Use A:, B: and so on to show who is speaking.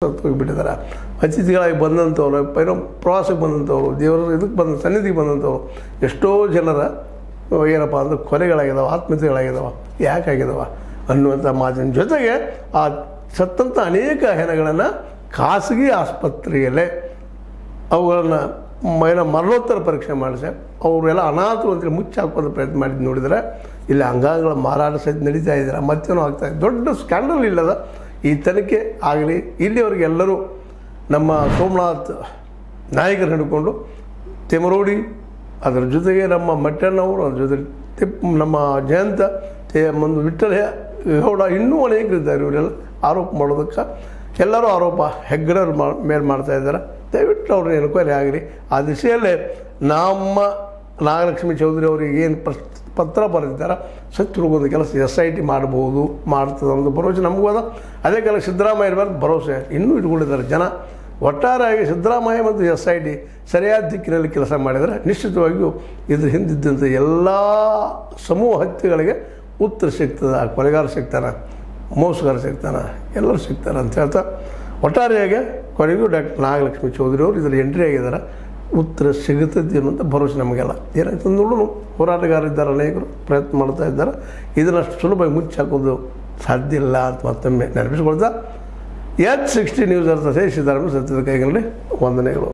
A: ಹೋಗಿಬಿಟ್ಟಿದ್ದಾರೆ. ಅತಿಥಿಗಳಾಗಿ ಬಂದಂಥವ್ರು, ಏನೋ ಪ್ರವಾಸಕ್ಕೆ ಬಂದಂಥವ್ರು, ದೇವರ ಇದಕ್ಕೆ ಬಂದ ಸನ್ನಿಧಿಗೆ ಬಂದಂಥವ್ರು ಎಷ್ಟೋ ಜನರ ಏನಪ್ಪ ಅಂದ್ರೆ ಕೊಲೆಗಳಾಗಿದ್ದಾವೆ, ಆತ್ಮಹತ್ಯೆಗಳಾಗಿದ್ದಾವೆ. ಯಾಕಾಗಿದ್ದಾವೆ ಅನ್ನುವಂಥ ಮಾತಿನ ಜೊತೆಗೆ ಆ ಸತ್ತಂಥ ಅನೇಕ ಹೆಣಗಳನ್ನು ಖಾಸಗಿ ಆಸ್ಪತ್ರೆಯಲ್ಲೇ ಅವುಗಳನ್ನು ಮರಣೋತ್ತರ ಪರೀಕ್ಷೆ ಮಾಡಿಸಿ ಅವರೆಲ್ಲ ಅನಾಥರು ಅಂತೇಳಿ ಮುಚ್ಚಿ ಹಾಕುವಂಥ ಪ್ರಯತ್ನ ಮಾಡಿದ್ದು ನೋಡಿದರೆ ಇಲ್ಲಿ ಅಂಗಾಂಗಗಳ ಮಾರಾಟ ಸಹಿತ ನಡೀತಾ ಇದ್ದಾರೆ. ಮತ್ತೇನೋ ಆಗ್ತಾಯಿದೆ. ದೊಡ್ಡ ಸ್ಕ್ಯಾಂಡಲ್ ಇಲ್ಲದ ಈ ತನಿಖೆ ಆಗಲಿ. ಇಲ್ಲಿವರೆಗೆ ಎಲ್ಲರೂ ನಮ್ಮ ಸೋಮನಾಥ್ ನಾಯಕರು ಹಿಡ್ಕೊಂಡು ತಿಮರೋಡಿ, ಅದರ ಜೊತೆಗೆ ನಮ್ಮ ಮಟ್ಟಣ್ಣವರು, ಅದ್ರ ಜೊತೆ ನಮ್ಮ ಜಯಂತ ಒಂದು ವಿಠ್ಠಲ ಗೌಡ, ಇನ್ನೂ ಅನೇಕರಿದ್ದಾರೆ. ಇವರೆಲ್ಲ ಆರೋಪ ಮಾಡೋದಕ್ಕೆ ಎಲ್ಲರೂ ಆರೋಪ ಹೆಗ್ಗಡವ್ರ ಮೇಲೆ ಮಾಡ್ತಾಯಿದ್ದಾರೆ. ದಯವಿಟ್ಟು ಅವ್ರನ್ನ ಎನ್ಕ್ವೈರಿ ಆಗಲಿ. ಆ ದಿಶೆಯಲ್ಲೇ ನಮ್ಮ ನಾಗಲಕ್ಷ್ಮಿ ಚೌಧರಿ ಅವರಿಗೆ ಏನು ಪತ್ರ ಬರೆದಿದ್ದಾರೆ, ಸತ್ಯರುಗೊಂದು ಕೆಲಸ SIT ಮಾಡ್ಬೋದು, ಮಾಡ್ತದೆ ಅನ್ನೋದು ಭರವಸೆ ನಮಗೂ ಅದ. ಅದೇ ಕಾಲ ಸಿದ್ದರಾಮಯ್ಯ ಇರಬಾರ್ದು ಭರವಸೆ ಇನ್ನೂ ಇಟ್ಕೊಂಡಿದ್ದಾರೆ ಜನ. ಒಟ್ಟಾರೆಯಾಗಿ ಸಿದ್ದರಾಮಯ್ಯ ಮತ್ತು SIT ಸರಿಯಾದ ದಿಕ್ಕಿನಲ್ಲಿ ಕೆಲಸ ಮಾಡಿದರೆ ನಿಶ್ಚಿತವಾಗಿಯೂ ಇದ್ರ ಹಿಂದಿದ್ದಂಥ ಎಲ್ಲ ಸಮೂಹ ಹತ್ಯೆಗಳಿಗೆ ಉತ್ತರ ಸಿಗ್ತದೆ. ಆ ಕೊಲೆಗಾರ ಸಿಗ್ತಾನೆ, ಮೋಸಗಾರ ಸಿಗ್ತಾನೆ, ಎಲ್ಲರೂ ಸಿಗ್ತಾರೆ ಅಂತ ಹೇಳ್ತಾ ಒಟ್ಟಾರೆಯಾಗಿ ಕೊನೆಗೂ ಡಾಕ್ಟರ್ ನಾಗಲಕ್ಷ್ಮಿ ಚೌಧರಿ ಅವರು ಇದರಲ್ಲಿ ಎಂಟ್ರಿ ಆಗಿದ್ದಾರೆ. ಉತ್ತರ ಸಿಗುತ್ತದೆ ಅನ್ನುವಂಥ ಭರವಸೆ ನಮಗೆಲ್ಲ. ಏನಾಯ್ತು ನೋಡೋಣ. ಹೋರಾಟಗಾರರಿದ್ದಾರೆ, ಅನೇಕರು ಪ್ರಯತ್ನ ಮಾಡ್ತಾ ಇದ್ದಾರೆ. ಇದನ್ನಷ್ಟು ಸುಲಭವಾಗಿ ಮುಚ್ಚಿ ಹಾಕೋದು ಸಾಧ್ಯ ಇಲ್ಲ ಅಂತ ಮತ್ತೊಮ್ಮೆ ನೆನಪಿಸ್ಕೊಳ್ತಾ H60 ನ್ಯೂಸ್ ಅರ್ಥ ಸಿದ್ದರಾಮಯ್ಯ ಸತ್ಯದ ಕೈಗಳಲ್ಲಿ ವಂದನೆಗಳು.